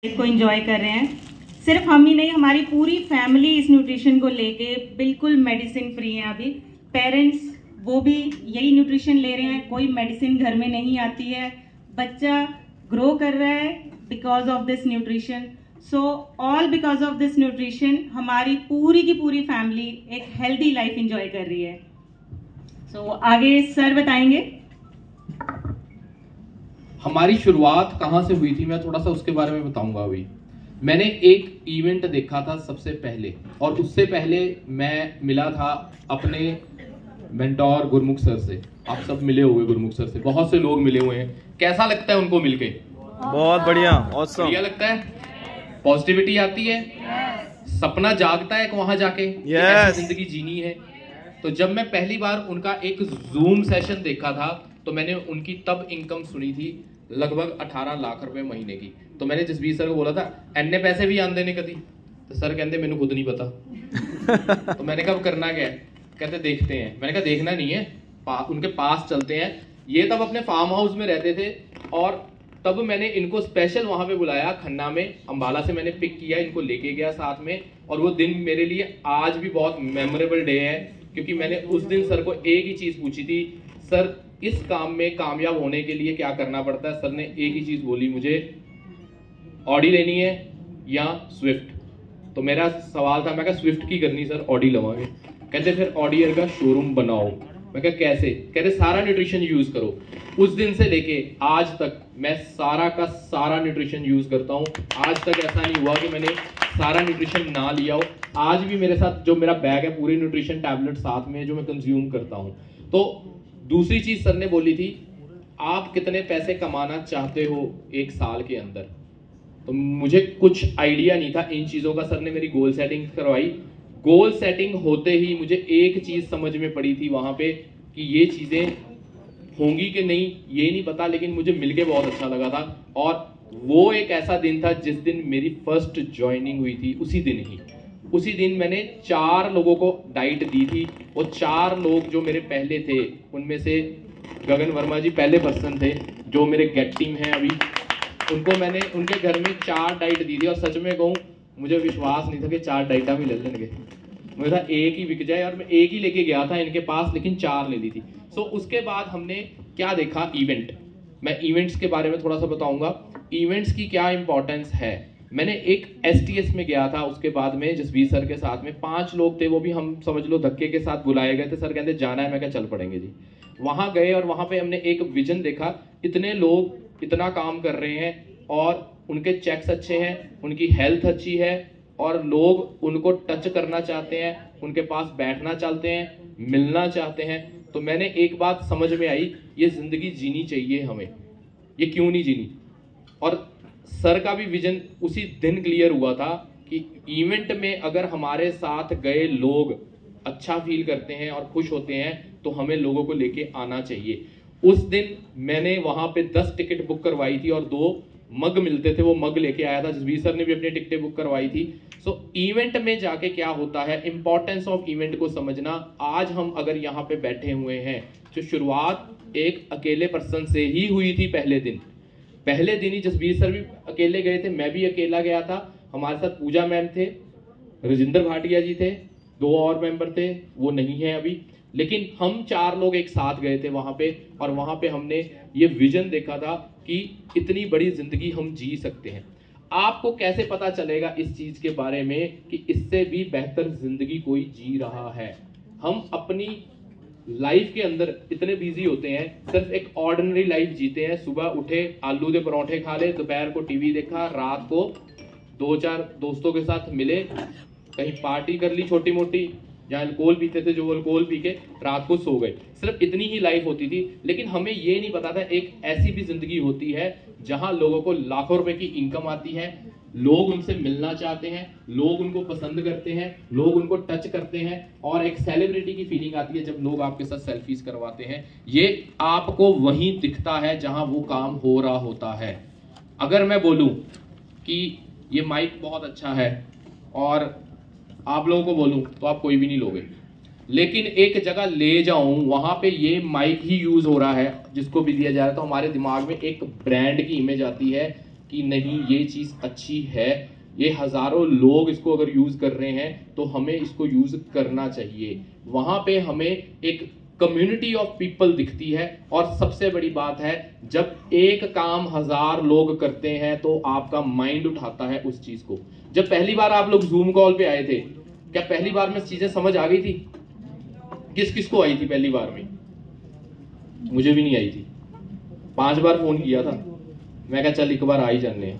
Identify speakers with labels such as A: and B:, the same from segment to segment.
A: इसको एंजॉय कर रहे हैं। सिर्फ हम ही नहीं, हमारी पूरी फैमिली इस न्यूट्रिशन को लेके बिल्कुल मेडिसिन फ्री है। अभी पेरेंट्स वो भी यही न्यूट्रिशन ले रहे हैं, कोई मेडिसिन घर में नहीं आती है। बच्चा ग्रो कर रहा है because of this nutrition. So all because of this nutrition हमारी पूरी की पूरी फैमिली एक हेल्दी लाइफ एंजॉय कर रही है। सो आगे सर बताएंगे
B: हमारी शुरुआत कहाँ से हुई थी, मैं थोड़ा सा उसके बारे में बताऊंगा। अभी मैंने एक इवेंट देखा था सबसे पहले, और उससे पहले मैं मिला था अपने मेंटोर गुरमुख सर से। आप सब मिले हुए गुरमुख सर से, बहुत से लोग मिले हुए हैं। कैसा लगता है उनको मिलके? बहुत बढ़िया, ऑसम। बढ़िया लगता है, पॉजिटिविटी आती है, सपना जागता है वहां जाके ऐसी जिंदगी जीनी है। तो जब मैं पहली बार उनका एक जूम सेशन देखा था तो मैंने उनकी तब इनकम सुनी थी लगभग 18 लाख रुपए महीने की। तो मैंने जसबीर सर को बोला था एन्ने पैसे भी आंदे ने कदी, तो सर कहते मैंने खुद नहीं पता। तो मैंने कब करना क्या है, कहते देखते हैं। मैंने कहा देखना नहीं है, उनके पास चलते हैं। ये तब अपने फार्म हाउस में रहते थे, और तब मैंने इनको स्पेशल वहां पे बुलाया खन्ना में। अंबाला से मैंने पिक किया, इनको लेके गया साथ में। और वो दिन मेरे लिए आज भी बहुत मेमोरेबल डे है, क्योंकि मैंने उस दिन सर को एक ही चीज पूछी थी, सर इस काम में कामयाब होने के लिए क्या करना पड़ता है। सर ने एक ही चीज बोली मुझे, ऑडी लेनी है या स्विफ्ट। तो मेरा सवाल था, मैं कहा स्विफ्ट की करनी सर, ऑडी लवांगे। कहते फिर ऑडियर का शोरूम बनाओ। मैं कहा कैसे? कहते सारा न्यूट्रिशन यूज करो। उस दिन से लेके आज तक मैं सारा का सारा न्यूट्रिशन यूज करता हूँ। आज तक ऐसा नहीं हुआ कि मैंने सारा न्यूट्रिशन ना लिया हो। आज भी मेरे साथ जो मेरा बैग है पूरे न्यूट्रिशन टैबलेट साथ में है जो मैं कंज्यूम करता हूँ। तो दूसरी चीज सर ने बोली थी, आप कितने पैसे कमाना चाहते हो एक साल के अंदर। तो मुझे कुछ आइडिया नहीं था इन चीजों का। सर ने मेरी गोल सेटिंग करवाई। गोल सेटिंग होते ही मुझे एक चीज समझ में पड़ी थी वहां पे कि ये चीजें होंगी कि नहीं ये नहीं पता, लेकिन मुझे मिलके बहुत अच्छा लगा था। और वो एक ऐसा दिन था जिस दिन मेरी फर्स्ट ज्वाइनिंग हुई थी। उसी दिन मैंने 4 लोगों को डाइट दी थी। वो 4 लोग जो मेरे पहले थे, उनमें से गगन वर्मा जी पहले पर्सन थे जो मेरे गेट टीम है अभी। उनको मैंने उनके घर में 4 डाइट दी थी, और सच में कहूँ मुझे विश्वास नहीं था कि 4 डाइटा भी ले लेंगे। मुझे था एक ही बिक जाए, और मैं एक ही लेके गया था इनके पास, लेकिन 4 ले ली थी। सो उसके बाद हमने क्या देखा, इवेंट। मैं इवेंट्स के बारे में थोड़ा सा बताऊंगा, इवेंट्स की क्या इंपॉर्टेंस है। मैंने एक STS में गया था, उसके बाद में जसबीर सर के साथ में 5 लोग थे, वो भी हम समझ लो धक्के के साथ बुलाए गए थे। सर कहते जाना है, मैं क्या चल पड़ेंगे जी। वहां गए और वहां पे हमने एक विजन देखा, इतने लोग इतना काम कर रहे हैं और उनके चेक्स अच्छे हैं, उनकी हेल्थ अच्छी है, और लोग उनको टच करना चाहते हैं, उनके पास बैठना चाहते हैं, मिलना चाहते हैं। तो मैंने एक बात समझ में आई, ये जिंदगी जीनी चाहिए हमें, ये क्यों नहीं जीनी। और सर का भी विजन उसी दिन क्लियर हुआ था कि इवेंट में अगर हमारे साथ गए लोग अच्छा फील करते हैं और खुश होते हैं तो हमें लोगों को लेके आना चाहिए। उस दिन मैंने वहां पे 10 टिकट बुक करवाई थी और 2 मग मिलते थे, वो मग लेके आया था। जसबीर सर ने भी अपनी टिकटें बुक करवाई थी। सो इवेंट में जाके क्या होता है, इंपॉर्टेंस ऑफ इवेंट को समझना। आज हम अगर यहाँ पे बैठे हुए हैं, तो शुरुआत एक अकेले पर्सन से ही हुई थी। पहले दिन ही जसबीर सर भी अकेले गए थे, मैं भी अकेला गया था। हमारे साथ पूजा मैम थे, राजेंद्र भाटिया जी थे, 2 और मेंबर थे, वो नहीं है अभी, लेकिन हम 4 लोग एक साथ गए थे वहां पे। और वहां पे हमने ये विजन देखा था कि इतनी बड़ी जिंदगी हम जी सकते हैं। आपको कैसे पता चलेगा इस चीज के बारे में कि इससे भी बेहतर जिंदगी कोई जी रहा है। हम अपनी लाइफ के अंदर इतने बिजी होते हैं, सिर्फ एक ऑर्डिनरी लाइफ जीते हैं। सुबह उठे, आलू के परोठे खा ले, दोपहर को टीवी देखा, रात को 2-4 दोस्तों के साथ मिले, कहीं पार्टी कर ली छोटी मोटी, जहाँ अल्कोहल पीते थे जो अल्कोहल पी के रात को सो गए। सिर्फ इतनी ही लाइफ होती थी। लेकिन हमें ये नहीं पता था एक ऐसी भी जिंदगी होती है जहां लोगों को लाखों रुपए की इनकम आती है, लोग उनसे मिलना चाहते हैं, लोग उनको पसंद करते हैं, लोग उनको टच करते हैं, और एक सेलिब्रिटी की फीलिंग आती है जब लोग आपके साथ सेल्फीज करवाते हैं। ये आपको वहीं दिखता है जहां वो काम हो रहा होता है। अगर मैं बोलूं कि ये माइक बहुत अच्छा है और आप लोगों को बोलूं तो आप कोई भी नहीं लोगे, लेकिन एक जगह ले जाऊं वहां पे ये माइक ही यूज हो रहा है जिसको भी दिया जा रहा है, तो हमारे दिमाग में एक ब्रांड की इमेज आती है कि नहीं ये चीज़ अच्छी है, ये हज़ारों लोग इसको अगर यूज़ कर रहे हैं तो हमें इसको यूज़ करना चाहिए। वहाँ पे हमें एक कम्युनिटी ऑफ पीपल दिखती है। और सबसे बड़ी बात है, जब एक काम 1000 लोग करते हैं तो आपका माइंड उठाता है उस चीज़ को। जब पहली बार आप लोग जूम कॉल पे आए थे, क्या पहली बार में चीज़ें समझ आ गई थी? किस किस को आई थी पहली बार में? मुझे भी नहीं आई थी। 5 बार फोन किया था, मैं क्या चल एक बार आ ही जाने हैं।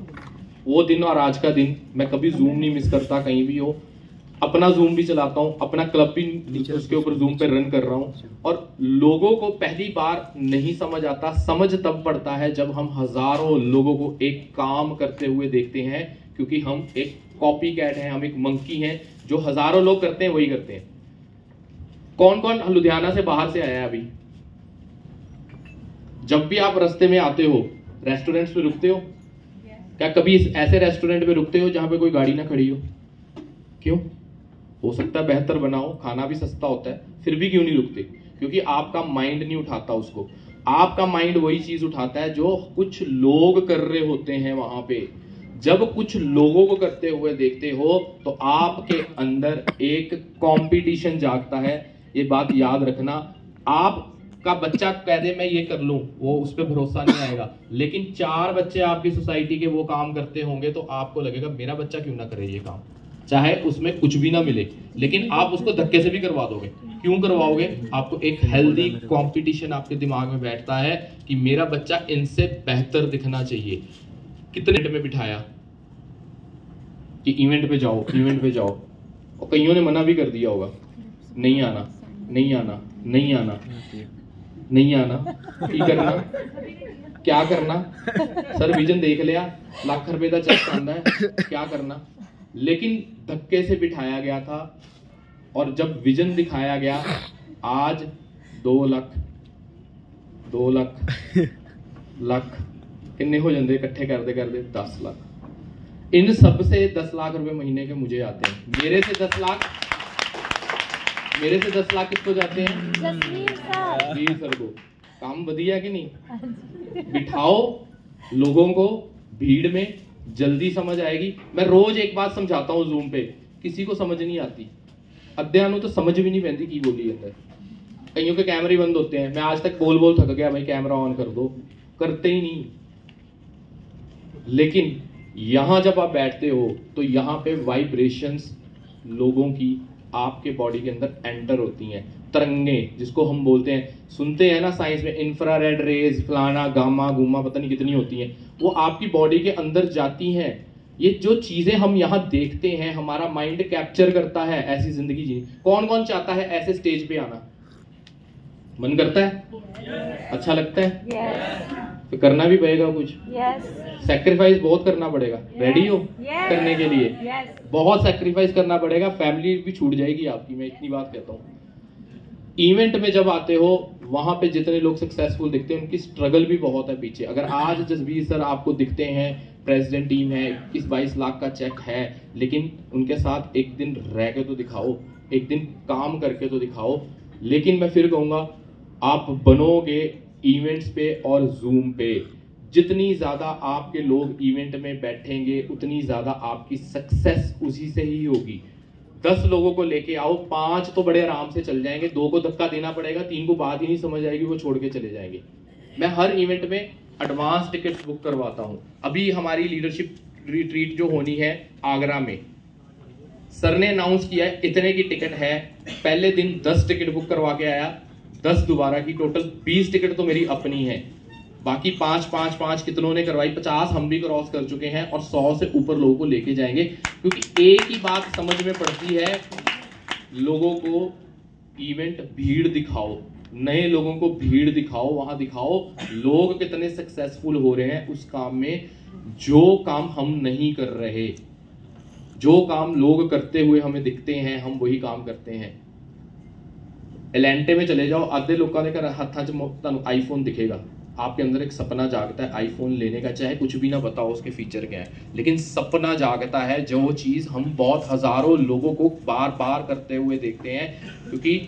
B: वो दिन और आज का दिन मैं कभी जूम नहीं मिस करता, कहीं भी हो। अपना जूम भी चलाता हूँ, अपना क्लब भी उसके ऊपर जूम पे रन कर रहा हूँ। और लोगों को पहली बार नहीं समझ आता, समझ तब पड़ता है जब हम हज़ारों लोगों को एक काम करते हुए देखते हैं, क्योंकि हम एक कॉपी कैट हैं, हम एक मंकी हैं। जो हज़ारों लोग करते हैं वही करते हैं। कौन कौन लुधियाना से बाहर से आया है अभी? जब भी आप रास्ते में आते हो, रेस्टोरेंट्स पे रुकते हो? क्या कभी ऐसे रेस्टोरेंट पे रुकते हो जहां पे कोई गाड़ी ना खड़ी हो? क्यों? हो सकता है बेहतर बनाओ, खाना भी सस्ता होता है, फिर भी क्यों नहीं रुकते? क्योंकि आपका माइंड नहीं उठाता उसको। आपका माइंड वही चीज उठाता है जो कुछ लोग कर रहे होते हैं वहां पे। जब कुछ लोगों को करते हुए देखते हो तो आपके अंदर एक कंपटीशन जागता है। ये बात याद रखना। आपका बच्चा कह दे मैं ये कर लूं, वो उस पर भरोसा नहीं आएगा। लेकिन 4 बच्चे आपकी सोसाइटी के वो काम करते होंगे तो आपको लगेगा मेरा बच्चा क्यों ना करे ये काम, चाहे उसमें कुछ भी ना मिले, लेकिन आप उसको धक्के से भी करवा दोगे। क्यों करवाओगे? आपको एक हेल्दी कंपटीशन आपके दिमाग में बैठता है कि मेरा बच्चा इनसे बेहतर दिखना चाहिए। कितने मिनट में बिठाया कि इवेंट पे जाओ, इवेंट पे जाओ, और कईयों ने मना भी कर दिया होगा, नहीं आना, नहीं आना, नहीं आना, नहीं आना, की करना, क्या करना? सर विजन देख लिया, लाख रुपए का चेक आंदा है, क्या करना? लेकिन धक्के से बिठाया गया था। और जब विजन दिखाया गया, आज 2 लाख 2 लाख लाख किन्ने हो जाते इकट्ठे करते करते 10 लाख। इन सब से 10 लाख रुपए महीने के मुझे आते हैं। मेरे से 10 लाख किसको जाते हैं? जसवीर सर को। काम बढ़िया कि नहीं? बिठाओ लोगों को भीड़ में, जल्दी समझ आएगी। मैं रोज एक बात समझाता हूँ जूम पे, किसी को समझ नहीं आती। अध्यानु तो समझ भी नहीं पैंती की बोली अंदर। कईयों के कैमरे बंद होते हैं। मैं आज तक बोल थक गया भाई कैमरा ऑन कर दो, करते ही नहीं। लेकिन यहां जब आप बैठते हो तो यहाँ पे वाइब्रेशंस लोगों की आपके बॉडी के अंदर एंटर होती हैं। तरंगे जिसको हम बोलते हैं, सुनते हैं ना साइंस में, इंफ्रारेड रेज, फलाना, गामा गुमा, पता नहीं कितनी होती हैं, वो आपकी बॉडी के अंदर जाती हैं। ये जो चीजें हम यहाँ देखते हैं, हमारा माइंड कैप्चर करता है ऐसी जिंदगी जी। कौन कौन चाहता है ऐसे स्टेज पे आना? मन करता है? अच्छा लगता है? तो करना भी पड़ेगा कुछ। सैक्रिफाइस बहुत करना पड़ेगा। रेडी हो करने के लिए? बहुत सैक्रिफाइस करना पड़ेगा। फैमिली भी छूट जाएगी आपकी, मैं इतनी बात कहता हूँ। इवेंट में जब आते हो, वहां पे जितने लोग सक्सेसफुल दिखते हैं उनकी स्ट्रगल भी बहुत है पीछे। अगर आज जसवीर सर आपको दिखते हैं, प्रेसिडेंट टीम है, 21-22 लाख का चेक है, लेकिन उनके साथ एक दिन रह के तो दिखाओ, एक दिन काम करके तो दिखाओ। लेकिन मैं फिर कहूंगा, आप बनोगे इवेंट्स पे और जूम पे। जितनी ज्यादा आपके लोग इवेंट में बैठेंगे उतनी ज्यादा आपकी सक्सेस उसी से ही होगी। 10 लोगों को लेके आओ, 5 तो बड़े आराम से चल जाएंगे, 2 को धक्का देना पड़ेगा, 3 को बात ही नहीं समझ आएगी, वो छोड़ के चले जाएंगे। मैं हर इवेंट में एडवांस टिकट बुक करवाता हूं। अभी हमारी लीडरशिप रिट्रीट जो होनी है आगरा में, सर ने अनाउंस किया है इतने की टिकट है। पहले दिन 10 टिकट बुक करवा के आया, 10 दोबारा की, टोटल 20 टिकट तो मेरी अपनी है। बाकी 5 कितनों ने करवाई, 50 हम भी क्रॉस कर चुके हैं और 100 से ऊपर लोगों को लेके जाएंगे। क्योंकि एक ही बात समझ में पड़ती है, लोगों को इवेंट भीड़ दिखाओ, नए लोगों को भीड़ दिखाओ, वहां दिखाओ लोग कितने सक्सेसफुल हो रहे हैं उस काम में, जो काम हम नहीं कर रहे। जो काम लोग करते हुए हमें दिखते हैं, हम वही काम करते हैं। एलेंटे में चले जाओ, आधे लोगों के हाथों च आईफोन दिखेगा, आपके अंदर एक सपना जागता है आईफोन लेने का, चाहे कुछ भी ना बताओ उसके फीचर क्या है, लेकिन सपना जागता है। जो चीज़ हम बहुत हजारों लोगों को बार बार करते हुए देखते हैं, क्योंकि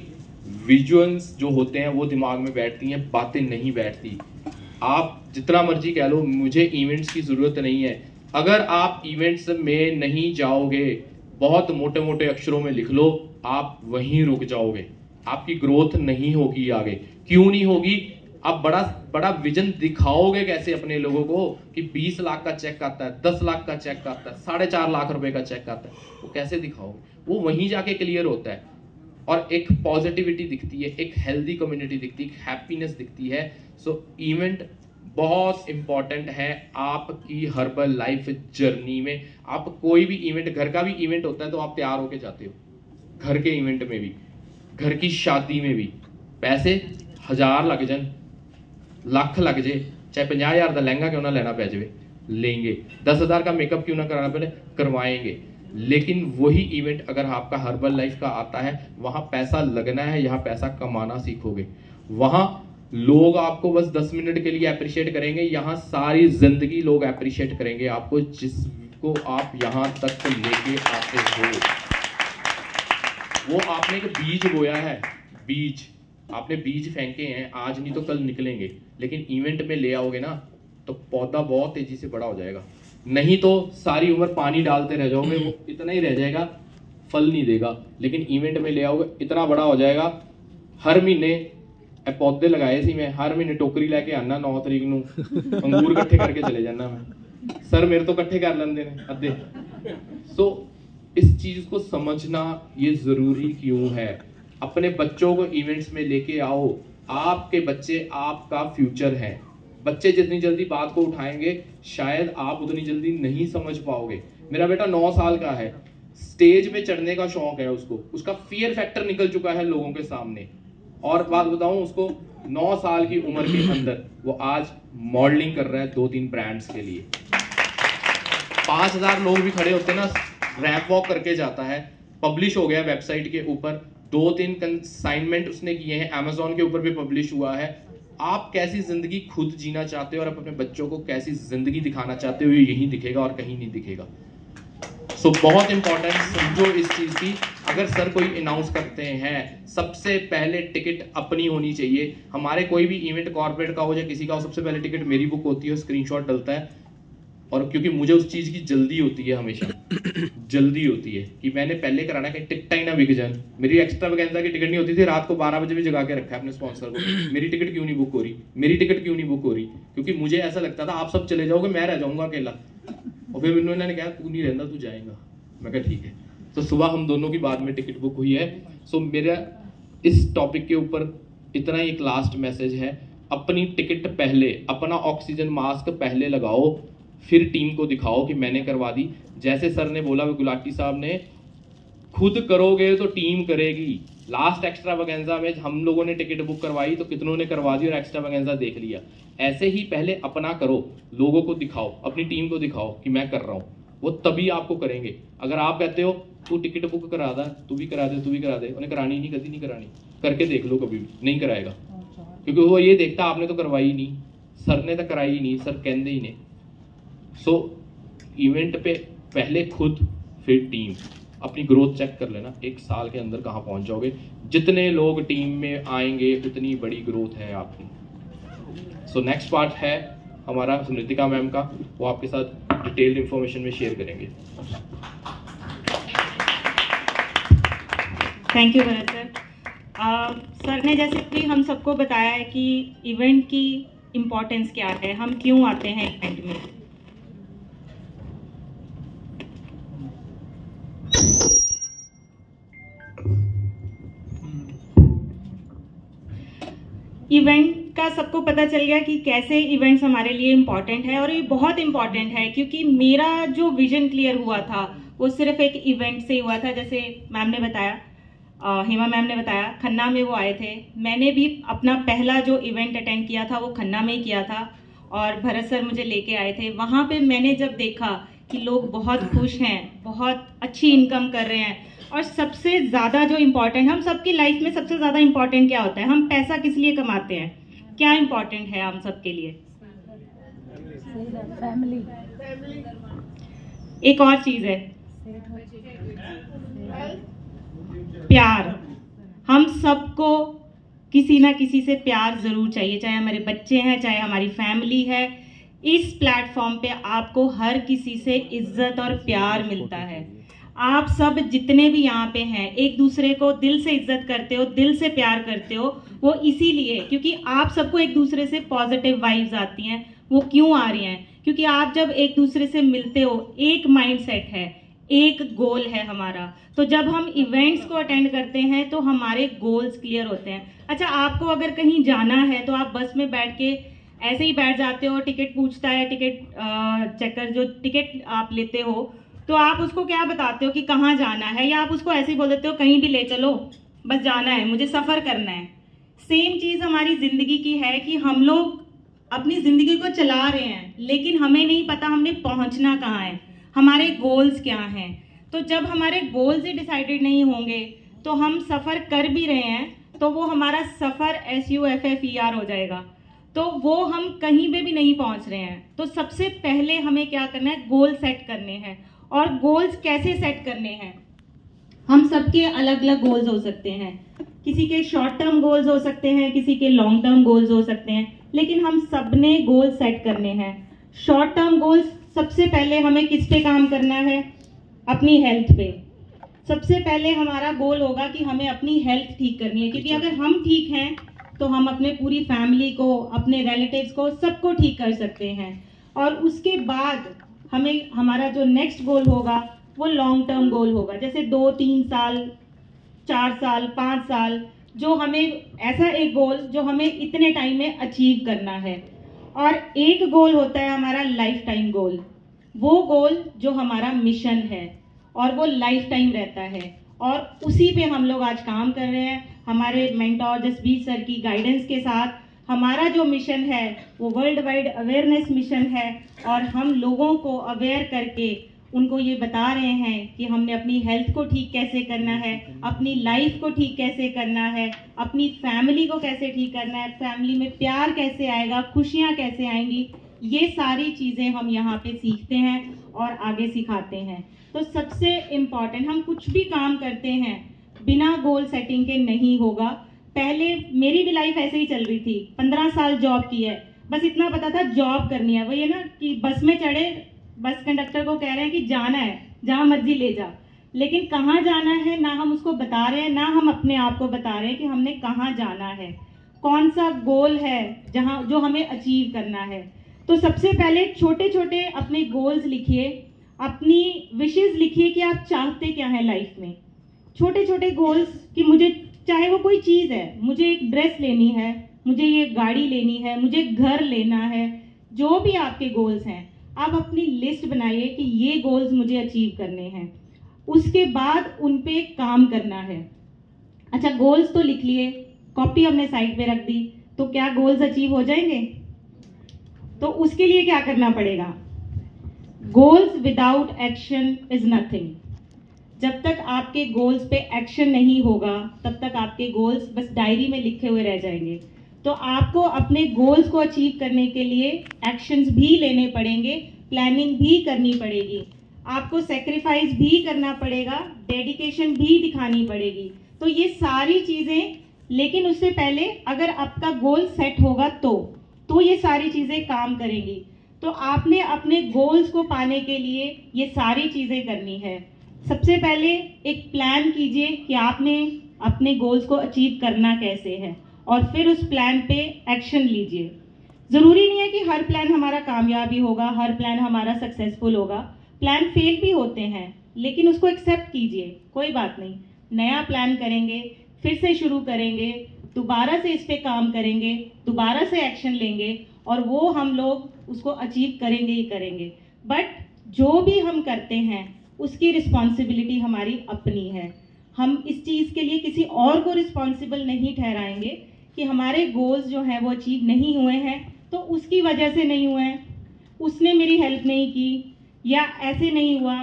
B: विजुअल्स जो होते हैं वो दिमाग में बैठती हैं, बातें नहीं बैठती। आप जितना मर्जी कह लो मुझे इवेंट्स की ज़रूरत नहीं है, अगर आप इवेंट्स में नहीं जाओगे, बहुत मोटे मोटे अक्षरों में लिख लो, आप वहीं रुक जाओगे, आपकी ग्रोथ नहीं होगी आगे। क्यों नहीं होगी? आप बड़ा बड़ा विजन दिखाओगे कैसे अपने लोगों को कि 20 लाख का चेक आता है, 10 लाख का चेक आता है, 4.5 लाख रुपए का चेक आता है, वो कैसे दिखाओगे? वो वहीं जाके क्लियर होता है और एक पॉजिटिविटी दिखती है, एक हेल्दी कम्युनिटी दिखती है, एक हैप्पीनेस दिखती है। सो इवेंट बहुत इंपॉर्टेंट है आपकी हर्बल लाइफ जर्नी में। आप कोई भी इवेंट, घर का भी इवेंट होता है तो आप तैयार होके जाते हो, घर के इवेंट में भी, घर की शादी में भी, पैसे 1000 लग जाए, ਲੱਖ लग जाए, चाहे 50,000 का लहंगा क्यों ना लेना पै जाए, लेंगे, 10,000 का मेकअप क्यों ना कराना पड़े, करवाएंगे। लेकिन वही इवेंट अगर आपका हर्बल लाइफ का आता है, वहां पैसा लगना है, यहाँ पैसा कमाना सीखोगे। वहां लोग आपको बस 10 मिनट के लिए अप्रिशिएट करेंगे, यहाँ सारी जिंदगी लोग अप्रिशिएट करेंगे आपको, जिसको आप यहाँ तक लेके आते हो। वो आपने एक बीज बोया है, बीज आपने बीज फेंके हैं, आज नहीं तो कल निकलेंगे, लेकिन इवेंट में ले आओगे ना तो पौधा बहुत तेजी से बड़ा हो जाएगा। नहीं तो सारी उम्र पानी डालते रह जाओगे, वो इतना ही रह जाएगा, फल नहीं देगा। लेकिन इवेंट में ले आओगे, इतना बड़ा हो जाएगा। हर महीने पौधे लगाए सी मैं, हर महीने टोकरी लेके आना, 9 तरीक नूं अंगूर इकट्ठे करके चले जाना मैं, सर मेरे तो इकट्ठे कर लेंदे ने अद्धे। सो इस चीज को समझना ये जरूरी क्यों है। अपने बच्चों को इवेंट्स में लेके आओ, आपके बच्चे आपका फ्यूचर है। बच्चे जितनी जल्दी बात को उठाएंगे शायद आप उतनी जल्दी नहीं समझ पाओगे। मेरा बेटा 9 साल का है, स्टेज पे चढ़ने का शौक है उसको, उसका फियर फैक्टर निकल चुका है लोगों के सामने। और बात बताऊं, उसको 9 साल की उम्र के अंदर वो आज मॉडलिंग कर रहा है 2-3 ब्रांड्स के लिए। 5000 लोग भी खड़े होते ना, रैंप वॉक करके जाता है, पब्लिश हो गया वेबसाइट के ऊपर, 2-3 कंसाइनमेंट उसने किए हैं, अमेजोन के ऊपर भी पब्लिश हुआ है। आप कैसी जिंदगी खुद जीना चाहते हो और अपने बच्चों को कैसी जिंदगी दिखाना चाहते हो, ये यहीं दिखेगा और कहीं नहीं दिखेगा। सो बहुत इंपॉर्टेंट समझो इस चीज की। अगर सर कोई अनाउंस करते हैं, सबसे पहले टिकट अपनी होनी चाहिए। हमारे कोई भी इवेंट कॉर्पोरेट का हो या किसी का हो, सबसे पहले टिकट मेरी बुक होती है, स्क्रीनशॉट डलता है। और क्योंकि मुझे उस चीज की जल्दी होती है, हमेशा जल्दी होती है कि मैंने पहले कराना है कि टिकट ही ना बिक जाए। मेरी एक्स्ट्रा वैकेंसा की टिकट नहीं होती थी, रात को 12 बजे भी जगा के रखा है अपने स्पॉन्सर को, मेरी टिकट क्यों नहीं बुक हो रही, मेरी टिकट क्यों नहीं बुक हो रही, क्योंकि मुझे ऐसा लगता था आप सब चले जाओगे, मैं रह जाऊंगा अकेला। और फिर इन्होंने कहा तू नहीं रहना, तू जाएगा। मैं कहा ठीक है। तो सुबह हम दोनों की बाद में टिकट बुक हुई है। सो मेरा इस टॉपिक के ऊपर इतना ही एक लास्ट मैसेज है, अपनी टिकट पहले, अपना ऑक्सीजन मास्क पहले लगाओ, फिर टीम को दिखाओ कि मैंने करवा दी। जैसे सर ने बोला, गुलाटी साहब ने, खुद करोगे तो टीम करेगी। लास्ट एक्स्ट्रा वैकेंसा में हम लोगों ने टिकट बुक करवाई तो कितनों ने करवा दी और एक्स्ट्रा वैकेंसा देख लिया। ऐसे ही पहले अपना करो, लोगों को दिखाओ, अपनी टीम को दिखाओ कि मैं कर रहा हूँ, वो तभी आपको करेंगे। अगर आप कहते हो तू टिकट बुक करा दा, तू भी करा दे, तू भी करा दे, उन्हें करानी नहीं, कभी नहीं करानी, करके देख लो, कभी भी नहीं कराएगा, क्योंकि वो ये देखता आपने तो करवाई नहीं, सर ने तो कराई नहीं, सर कहते ही नहीं। सो इवेंट पे पहले खुद फिर टीम, अपनी ग्रोथ चेक कर लेना, 1 साल के अंदर कहाँ पहुंच जाओगे। जितने लोग टीम में आएंगे उतनी बड़ी ग्रोथ है आपकी। सो नेक्स्ट पार्ट है हमारा स्मृतिका मैम का, वो आपके साथ डिटेल्ड इंफॉर्मेशन में शेयर करेंगे।
A: Thank you Bharat sir. Sir ने जैसे कि हम सबको बताया है कि इवेंट की इम्पोर्टेंस क्या है, हम क्यों आते हैं इवेंट में। इवेंट का सबको पता चल गया कि कैसे इवेंट्स हमारे लिए इम्पॉर्टेंट है, और ये बहुत इम्पॉर्टेंट है क्योंकि मेरा जो विजन क्लियर हुआ था वो सिर्फ एक इवेंट से हुआ था। जैसे मैम ने बताया, हेमा मैम ने बताया, खन्ना में वो आए थे, मैंने भी अपना पहला जो इवेंट अटेंड किया था वो खन्ना में ही किया था, और भरत सर मुझे लेके आए थे। वहाँ पे मैंने जब देखा कि लोग बहुत खुश हैं, बहुत अच्छी इनकम कर रहे हैं, और सबसे ज़्यादा जो इम्पोर्टेंट, हम सबकी लाइफ में सबसे ज़्यादा इम्पोर्टेंट क्या होता है, हम पैसा किस लिए कमाते हैं, क्या इम्पोर्टेंट है हम सबके लिए?
C: फैमिली।
A: एक और चीज़ है प्यार। हम सबको किसी ना किसी से प्यार ज़रूर चाहिए, चाहे हमारे बच्चे हैं, चाहे हमारी फैमिली है। इस प्लेटफॉर्म पे आपको हर किसी से इज्जत और प्यार मिलता है। आप सब जितने भी यहाँ पे हैं एक दूसरे को दिल से इज्जत करते हो, दिल से प्यार करते हो, वो इसीलिए क्योंकि आप सबको एक दूसरे से पॉजिटिव वाइब्स आती हैं। वो क्यों आ रही हैं? क्योंकि आप जब एक दूसरे से मिलते हो, एक माइंडसेट है, एक गोल है हमारा। तो जब हम इवेंट्स को अटेंड करते हैं तो हमारे गोल्स क्लियर होते हैं। अच्छा, आपको अगर कहीं जाना है तो आप बस में बैठ के ऐसे ही बैठ जाते हो, टिकट पूछता है, टिकट चेकर जो टिकट आप लेते हो तो आप उसको क्या बताते हो कि कहाँ जाना है, या आप उसको ऐसे ही बोल देते हो कहीं भी ले चलो, बस जाना है, मुझे सफ़र करना है। सेम चीज़ हमारी ज़िंदगी की है कि हम लोग अपनी ज़िंदगी को चला रहे हैं लेकिन हमें नहीं पता हमने पहुँचना कहाँ है, हमारे गोल्स क्या हैं। तो जब हमारे गोल्स ही डिसाइडेड नहीं होंगे तो हम सफ़र कर भी रहे हैं तो वो हमारा सफ़र SUFFER हो जाएगा, तो वो हम कहीं पे भी नहीं पहुंच रहे हैं। तो सबसे पहले हमें क्या करना है, गोल सेट करने हैं। और गोल्स कैसे सेट करने हैं? हम सबके अलग अलग गोल्स हो सकते हैं, किसी के शॉर्ट टर्म गोल्स हो सकते हैं, किसी के लॉन्ग टर्म गोल्स हो सकते हैं, लेकिन हम सबने गोल सेट करने हैं। शॉर्ट टर्म गोल्स, सबसे पहले हमें किस पे काम करना है? अपनी हेल्थ पे। सबसे पहले हमारा गोल होगा कि हमें अपनी हेल्थ ठीक करनी है, क्योंकि अगर हम ठीक हैं तो हम अपने पूरी फैमिली को, अपने रिलेटिव्स को, सबको ठीक कर सकते हैं। और उसके बाद हमें हमारा जो नेक्स्ट गोल होगा वो लॉन्ग टर्म गोल होगा, जैसे 2-3 साल, 4 साल, 5 साल, जो हमें ऐसा एक गोल जो हमें इतने टाइम में अचीव करना है। और एक गोल होता है हमारा लाइफ टाइम गोल, वो गोल जो हमारा मिशन है और वो लाइफ टाइम रहता है, और उसी पे हम लोग आज काम कर रहे हैं। हमारे मेंटोर जसबीर सर की गाइडेंस के साथ हमारा जो मिशन है वो वर्ल्ड वाइड अवेयरनेस मिशन है, और हम लोगों को अवेयर करके उनको ये बता रहे हैं कि हमने अपनी हेल्थ को ठीक कैसे करना है, अपनी लाइफ को ठीक कैसे करना है, अपनी फैमिली को कैसे ठीक करना है, फैमिली में प्यार कैसे आएगा, खुशियाँ कैसे आएंगी, ये सारी चीज़ें हम यहाँ पे सीखते हैं और आगे सिखाते हैं। तो सबसे इम्पॉर्टेंट, हम कुछ भी काम करते हैं बिना गोल सेटिंग के नहीं होगा। पहले मेरी भी लाइफ ऐसे ही चल रही थी, 15 साल जॉब की है, बस इतना पता था जॉब करनी है। वही है ना कि बस में चढ़े, बस कंडक्टर को कह रहे हैं कि जाना है, जहाँ मर्जी ले जा, लेकिन कहाँ जाना है ना हम उसको बता रहे हैं, ना हम अपने आप को बता रहे हैं कि हमने कहाँ जाना है, कौन सा गोल है जहाँ जो हमें अचीव करना है। तो सबसे पहले छोटे छोटे अपने गोल्स लिखिए, अपनी विशेज़ लिखिए कि आप चाहते क्या हैं लाइफ में। छोटे छोटे गोल्स कि मुझे, चाहे वो कोई चीज़ है, मुझे एक ड्रेस लेनी है, मुझे ये गाड़ी लेनी है, मुझे घर लेना है, जो भी आपके गोल्स हैं आप अपनी लिस्ट बनाइए कि ये गोल्स मुझे अचीव करने हैं। उसके बाद उन पे काम करना है। अच्छा, गोल्स तो लिख लिए, कॉपी हमने साइड पे रख दी, तो क्या गोल्स अचीव हो जाएंगे? तो उसके लिए क्या करना पड़ेगा? Goals without action is nothing. जब तक आपके गोल्स पे एक्शन नहीं होगा तब तक आपके गोल्स बस डायरी में लिखे हुए रह जाएंगे। तो आपको अपने गोल्स को अचीव करने के लिए एक्शंस भी लेने पड़ेंगे, प्लानिंग भी करनी पड़ेगी, आपको सेक्रीफाइस भी करना पड़ेगा, डेडिकेशन भी दिखानी पड़ेगी। तो ये सारी चीज़ें, लेकिन उससे पहले अगर आपका गोल सेट होगा तो ये सारी चीज़ें काम करेंगी। तो आपने अपने गोल्स को पाने के लिए ये सारी चीज़ें करनी है। सबसे पहले एक प्लान कीजिए कि आपने अपने गोल्स को अचीव करना कैसे है, और फिर उस प्लान पे एक्शन लीजिए। ज़रूरी नहीं है कि हर प्लान हमारा कामयाबी होगा, हर प्लान हमारा सक्सेसफुल होगा, प्लान फेल भी होते हैं, लेकिन उसको एक्सेप्ट कीजिए, कोई बात नहीं, नया प्लान करेंगे, फिर से शुरू करेंगे, दोबारा से इस पे काम करेंगे, दोबारा से एक्शन लेंगे, और वो हम लोग उसको अचीव करेंगे ही करेंगे। बट जो भी हम करते हैं उसकी रिस्पॉन्सिबिलिटी हमारी अपनी है। हम इस चीज़ के लिए किसी और को रिस्पॉन्सिबल नहीं ठहराएंगे कि हमारे गोल्स जो हैं वो अचीव नहीं हुए हैं तो उसकी वजह से नहीं हुए हैं, उसने मेरी हेल्प नहीं की, या ऐसे नहीं हुआ,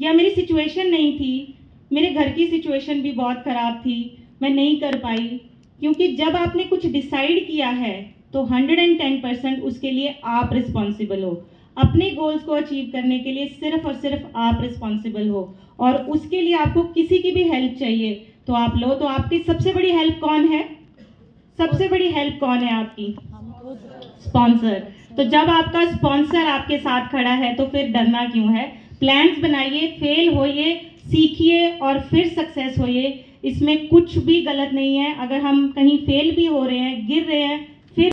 A: या मेरी सिचुएशन नहीं थी, मेरे घर की सिचुएशन भी बहुत ख़राब थी, मैं नहीं कर पाई। क्योंकि जब आपने कुछ डिसाइड किया है तो 110% उसके लिए आप रिस्पॉन्सिबल हो। अपने गोल्स को अचीव करने के लिए सिर्फ और सिर्फ आप रिस्पॉन्सिबल हो, और उसके लिए आपको किसी की भी हेल्प चाहिए तो आप लो। तो आपकी सबसे बड़ी हेल्प कौन है? सबसे बड़ी हेल्प कौन है आपकी? स्पॉन्सर। तो जब आपका स्पॉन्सर आपके साथ खड़ा है तो फिर डरना क्यों है? प्लान्स बनाइए, फेल होइए, सीखिए और फिर सक्सेस होइए। इसमें कुछ भी गलत नहीं है। अगर हम कहीं फेल भी हो रहे हैं, गिर रहे हैं,